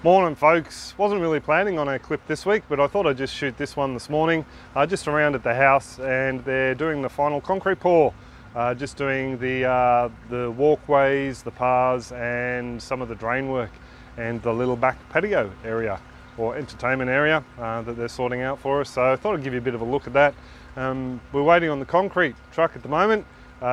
Morning folks, wasn't really planning on a clip this week, but I thought I'd just shoot this one this morning, just around at the house, and they're doing the final concrete pour. Just doing the walkways, the paths, and some of the drain work, and the little back patio area, or entertainment area that they're sorting out for us. So I thought I'd give you a bit of a look at that. We're waiting on the concrete truck at the moment.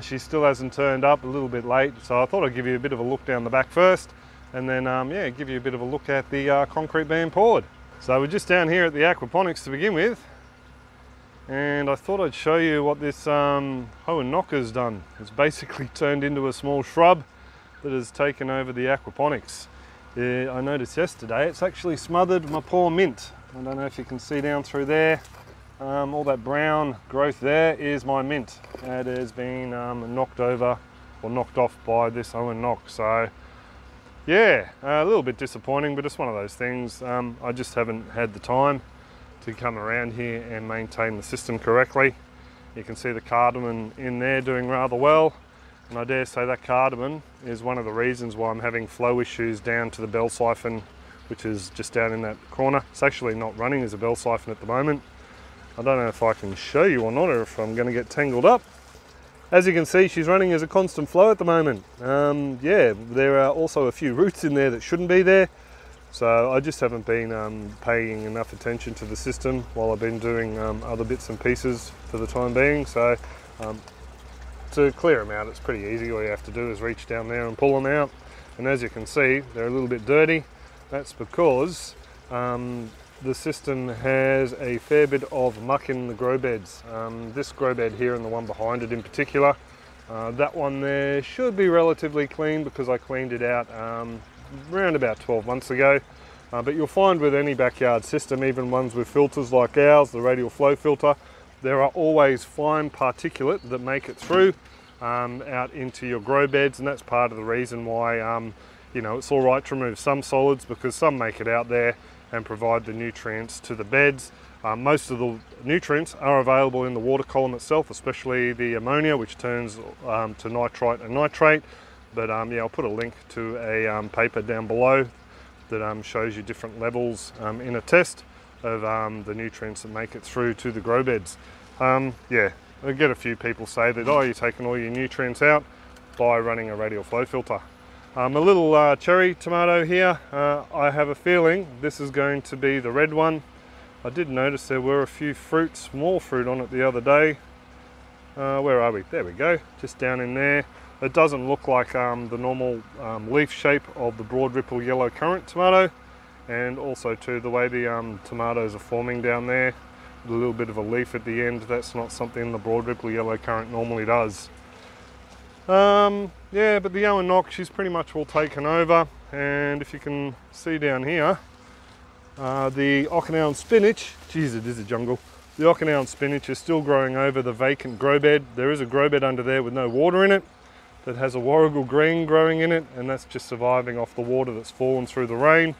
She still hasn't turned up, a little bit late, so I thought I'd give you a bit of a look down the back first, and then yeah, give you a bit of a look at the concrete being poured. So we're just down here at the Aquaponics to begin with, and I thought I'd show you what this hoe and knocker's done. It's basically turned into a small shrub that has taken over the Aquaponics. I noticed yesterday it's actually smothered my poor mint. I don't know if you can see down through there. All that brown growth there is my mint. It has been knocked over or knocked off by this hoe and knock. So yeah, a little bit disappointing, but it's one of those things. I just haven't had the time to come around here and maintain the system correctly. You can see the cardamom in there doing rather well, and I dare say that cardamom is one of the reasons why I'm having flow issues down to the bell siphon, which is just down in that corner. It's actually not running as a bell siphon at the moment. I don't know if I can show you or not, or if I'm going to get tangled up. As you can see, she's running as a constant flow at the moment. Yeah, there are also a few roots in there that shouldn't be there. So I just haven't been paying enough attention to the system while I've been doing other bits and pieces for the time being. So to clear them out, it's pretty easy. All you have to do is reach down there and pull them out. And as you can see, they're a little bit dirty. That's because the system has a fair bit of muck in the grow beds. This grow bed here and the one behind it in particular. That one there should be relatively clean because I cleaned it out around about 12 months ago. But you'll find with any backyard system, even ones with filters like ours, the radial flow filter, there are always fine particulate that make it through out into your grow beds, and that's part of the reason why you know, it's all right to remove some solids, because some make it out there and provide the nutrients to the beds. Most of the nutrients are available in the water column itself, especially the ammonia, which turns to nitrite and nitrate. But yeah, I'll put a link to a paper down below that shows you different levels in a test of the nutrients that make it through to the grow beds. Yeah, I get a few people say that, oh, you're taking all your nutrients out by running a radial flow filter. A little cherry tomato here. I have a feeling this is going to be the red one. I did notice there were a few fruit, small fruit on it the other day. Where are we? There we go, just down in there. It doesn't look like the normal leaf shape of the broad ripple yellow currant tomato, and also too the way the tomatoes are forming down there, with a little bit of a leaf at the end. That's not something the broad ripple yellow currant normally does. Yeah, but the hoe and knock, she's pretty much all taken over, and if you can see down here, the Okinawan spinach, geez, it is a jungle. The Okinawan spinach is still growing over the vacant grow bed. There is a grow bed under there with no water in it that has a warrigal green growing in it, and that's just surviving off the water that's fallen through the rain.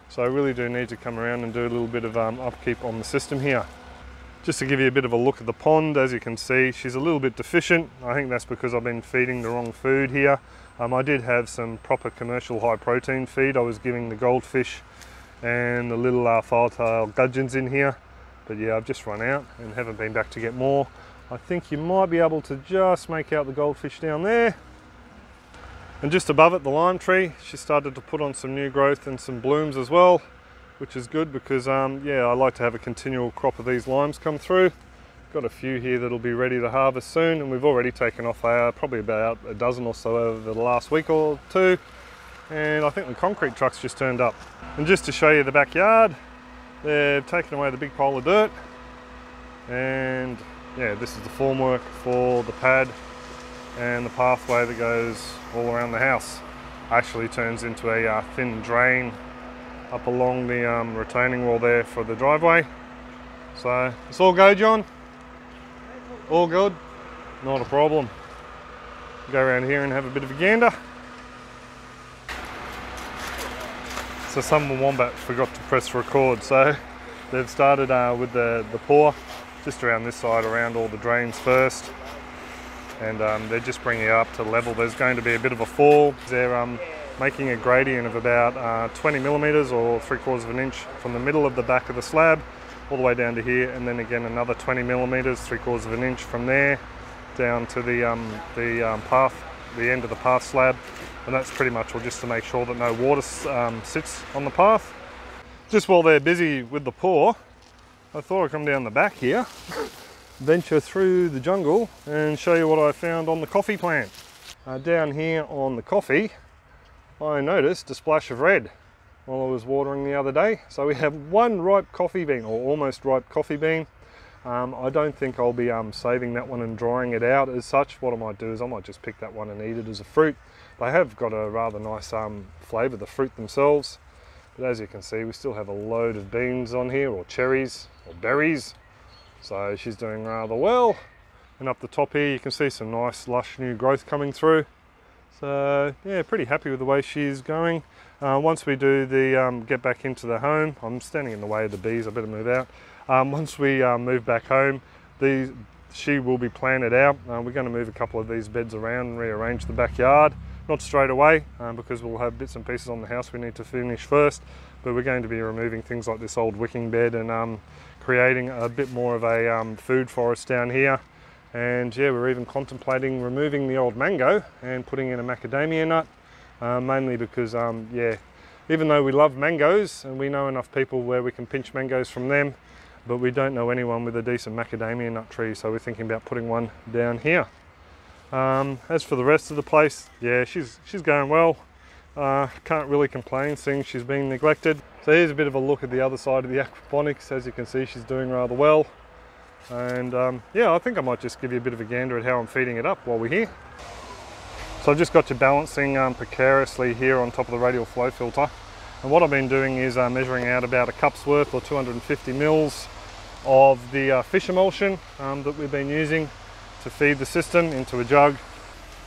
So I really do need to come around and do a little bit of upkeep on the system here. Just to give you a bit of a look at the pond, as you can see, she's a little bit deficient. I think that's because I've been feeding the wrong food here. I did have some proper commercial high protein feed. I was giving the goldfish and the little filetail gudgeons in here. But yeah, I've just run out and haven't been back to get more. I think you might be able to just make out the goldfish down there. And just above it, the lime tree, she started to put on some new growth and some blooms as well, which is good because yeah, I like to have a continual crop of these limes come through. Got a few here that'll be ready to harvest soon, and we've already taken off probably about a dozen or so over the last week or two, and I think the concrete truck's just turned up. And just to show you the backyard, they've taken away the big pile of dirt, and yeah, this is the formwork for the pad and the pathway that goes all around the house. Actually turns into a thin drain up along the retaining wall there for the driveway. So it's all go, John? All good? Not a problem. Go around here and have a bit of a gander. So some wombat forgot to press record, so they've started with the pour just around this side, around all the drains first, and they're just bringing it up to level. There's going to be a bit of a fall. They're making a gradient of about 20 millimeters or 3/4 of an inch from the middle of the back of the slab all the way down to here, and then again another 20 millimeters, 3/4 of an inch from there down to the end of the path slab. And that's pretty much all just to make sure that no water sits on the path. Just while they're busy with the pour, I thought I'd come down the back here, venture through the jungle and show you what I found on the coffee plant. Down here on the coffee, I noticed a splash of red while I was watering the other day. So we have one ripe coffee bean, or almost ripe coffee bean. I don't think I'll be saving that one and drying it out as such. What I might do is I might just pick that one and eat it as a fruit. They have got a rather nice flavour, the fruit themselves. But as you can see, we still have a load of beans on here, or cherries, or berries. So she's doing rather well. And up the top here, you can see some nice lush new growth coming through. So yeah, pretty happy with the way she's going. Once we do the get back into the home, I'm standing in the way of the bees, I better move out. Once we move back home, she will be planted out. We're going to move a couple of these beds around and rearrange the backyard. Not straight away, because we'll have bits and pieces on the house we need to finish first, but we're going to be removing things like this old wicking bed and creating a bit more of a food forest down here. And yeah, we're even contemplating removing the old mango and putting in a macadamia nut, mainly because yeah, even though we love mangoes and we know enough people where we can pinch mangoes from them, but we don't know anyone with a decent macadamia nut tree, so we're thinking about putting one down here. As for the rest of the place, yeah, she's going well. Can't really complain, seeing she's been neglected. So here's a bit of a look at the other side of the aquaponics. As you can see, she's doing rather well. And yeah, I think I might just give you a bit of a gander at how I'm feeding it up while we're here. So I've just got you balancing precariously here on top of the radial flow filter. And what I've been doing is measuring out about a cup's worth, or 250 mils of the fish emulsion that we've been using to feed the system into a jug,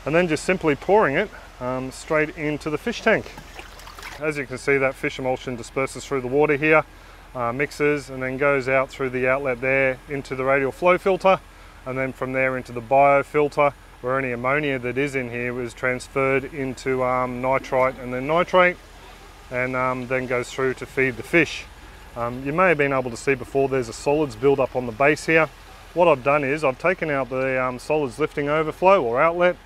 and then just simply pouring it straight into the fish tank. As you can see, that fish emulsion disperses through the water here, mixes, and then goes out through the outlet there into the radial flow filter, and then from there into the biofilter, where any ammonia that is in here is transferred into nitrite and then nitrate, and then goes through to feed the fish. You may have been able to see before, there's a solids build up on the base here. What I've done is I've taken out the solids lifting overflow or outlet,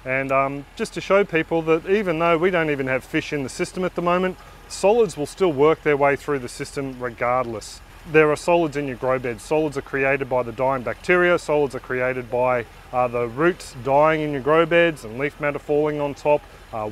and just to show people that even though we don't even have fish in the system at the moment, solids will still work their way through the system regardless. There are solids in your grow bed. Solids are created by the dying bacteria. Solids are created by the roots dying in your grow beds and leaf matter falling on top,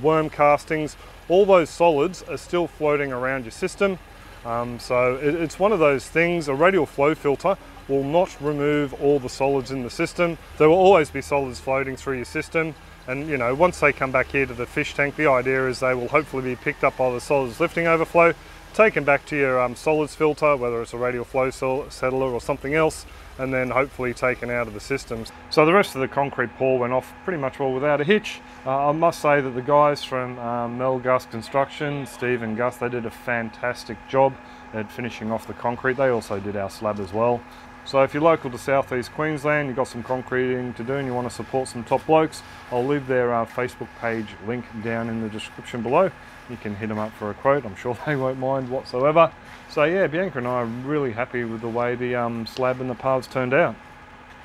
worm castings. All those solids are still floating around your system. So it's one of those things. A radial flow filter will not remove all the solids in the system. There will always be solids floating through your system, and you know, once they come back here to the fish tank, the idea is they will hopefully be picked up by the solids lifting overflow, taken back to your solids filter, whether it's a radial flow settler or something else, and then hopefully taken out of the systems. So the rest of the concrete pour went off pretty much well without a hitch. I must say that the guys from Melgus Construction, Steve and Gus, they did a fantastic job at finishing off the concrete. They also did our slab as well. So if you're local to Southeast Queensland, you've got some concreting to do and you want to support some top blokes, I'll leave their Facebook page link down in the description below. You can hit them up for a quote, I'm sure they won't mind whatsoever. So yeah, Bianca and I are really happy with the way the slab and the paths turned out.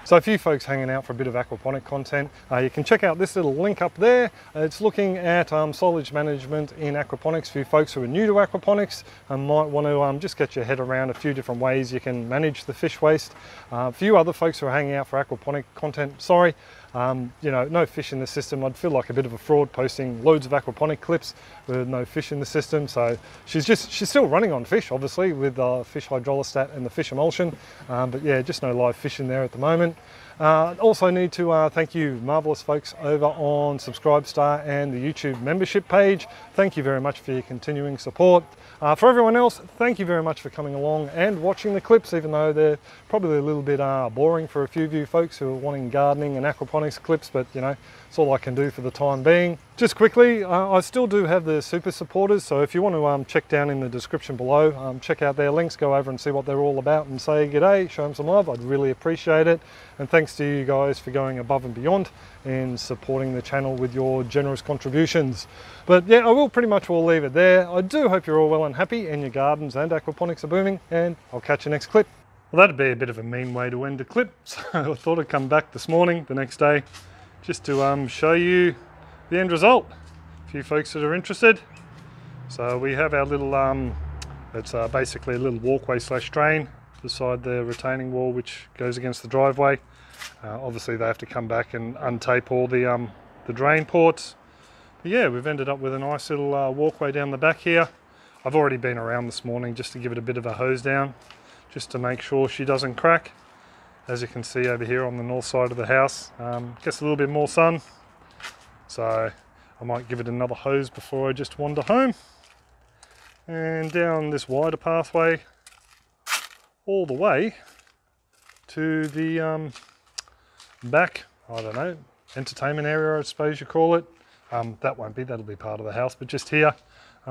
So a few folks hanging out for a bit of aquaponic content. You can check out this little link up there. It's looking at solids management in aquaponics. A few folks who are new to aquaponics and might want to just get your head around a few different ways you can manage the fish waste. A few other folks who are hanging out for aquaponic content, sorry. You know, no fish in the system. I'd feel like a bit of a fraud posting loads of aquaponic clips with no fish in the system. So she's still running on fish, obviously, with fish hydrolystat and the fish emulsion. But yeah, just no live fish in there at the moment. Also need to thank you marvelous folks over on Subscribestar and the YouTube membership page. Thank you very much for your continuing support. For everyone else, thank you very much for coming along and watching the clips, even though they're probably a little bit boring for a few of you folks who are wanting gardening and aquaponics clips, but you know, it's all I can do for the time being. Just quickly, I still do have the super supporters, so if you want to check down in the description below, check out their links, go over and see what they're all about and say g'day, show them some love. I'd really appreciate it. And thanks to you guys for going above and beyond and supporting the channel with your generous contributions. But yeah, I will pretty much will leave it there. I do hope you're all well and happy and your gardens and aquaponics are booming, and I'll catch you next clip. Well, that'd be a bit of a mean way to end the clip, so I thought I'd come back this morning, the next day, just to show you the end result. A few folks that are interested. So we have our little, it's basically a little walkway slash drain beside the retaining wall which goes against the driveway. Obviously they have to come back and untape all the drain ports. But yeah, we've ended up with a nice little walkway down the back here. I've already been around this morning just to give it a bit of a hose down, just to make sure she doesn't crack. As you can see over here on the north side of the house, gets a little bit more sun, so I might give it another hose before I just wander home. And down this wider pathway all the way to the back, I don't know, entertainment area I suppose you call it. That won't be, that'll be part of the house, but just here,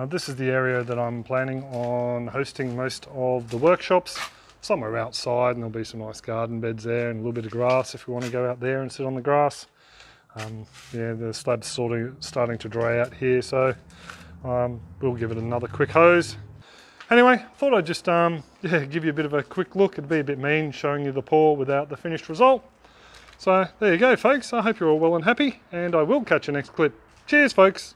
this is the area that I'm planning on hosting most of the workshops. Somewhere outside, and there'll be some nice garden beds there and a little bit of grass if we want to go out there and sit on the grass. Yeah, the slab's sort of starting to dry out here, so we'll give it another quick hose. Anyway, thought I'd just yeah, give you a bit of a quick look. It'd be a bit mean showing you the pour without the finished result. So there you go folks, I hope you're all well and happy, and I will catch you next clip. Cheers folks!